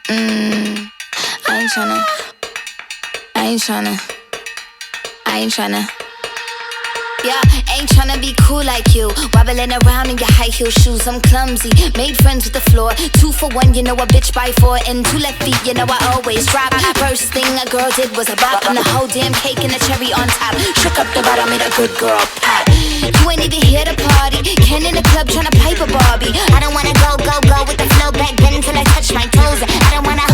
I ain't tryna. Yeah, ain't tryna be cool like you. Wobbling around in your high heel shoes, I'm clumsy. Made friends with the floor. 2 for 1, you know a bitch by 4. And 2 left feet, you know I always drop. First thing a girl did was a bop. And the whole damn cake and the cherry on top. Shook up the bottom, made a good girl pop. You ain't even here to party. Ken in the club tryna pipe a Barbie. I don't wanna go with the flow back then till I touch my toes. I don't wanna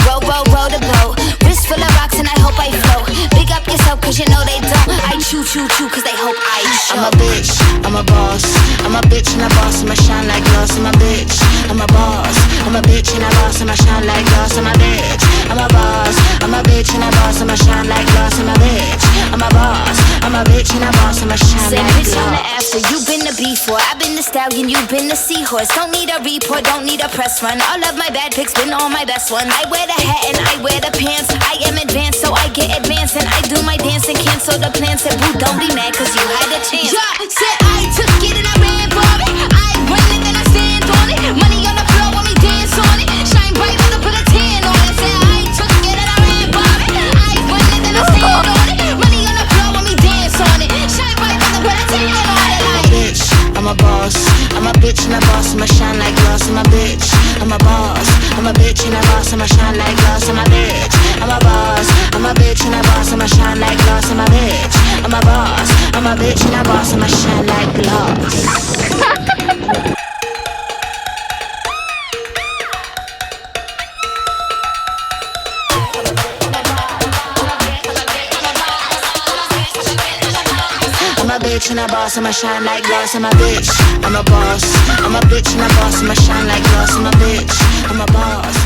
roll the boat. Wrist full of rocks and I hope I float. Big up yourself cause you know they don't. I chew cause they hope I show. I'm a bitch, I'm a boss. I'm a bitch and a boss, I'ma shine like glass. I'm a bitch, I'm a boss. I'm a bitch and a boss, I'ma shine like glass. I'm a bitch, I'm a boss. I'm a bitch and a boss, I'ma shine like glass. I'm a bitch, I'm a boss. I'm a bitch and a boss, I'ma shine Say like bitch glass. on the after, you been the before. I been the stallion, you been the seahorse. Don't need a report, don't need a press run. All of my bad pics been all my best ones. I wear the hat and I wear the pants. I am advanced, so I get advanced. And I do my dance and cancel the plans. Said boo, don't be mad cause you had a chance. Yeah, said I took it and I ran for it. I run it and I stand on it. Money on the floor when we dance on it. Shine bright when I put a tan on it. Said I took it and I ran for it. I run it and I stand on it. Money on the floor when we dance on it. Shine bright when I put a tan on it. I'm a bitch, I'm a boss. I'm a bitch and a boss, I'ma shine like glass. I'm a bitch, I'm a boss. I'm a bitch and a boss, I'ma shine like glass. I'm a bitch, I'm a boss. I'm a bitch and a boss, I'ma shine like glass. I'm a bitch, I'm a boss. I'm a bitch and a boss, I'ma shine like glass. I'm a bitch and a boss, I'ma shine like glass. I'm a bitch, I'm a boss. I'm a bitch and a boss, I'ma shine like glass. I'm a bitch, I'm a boss.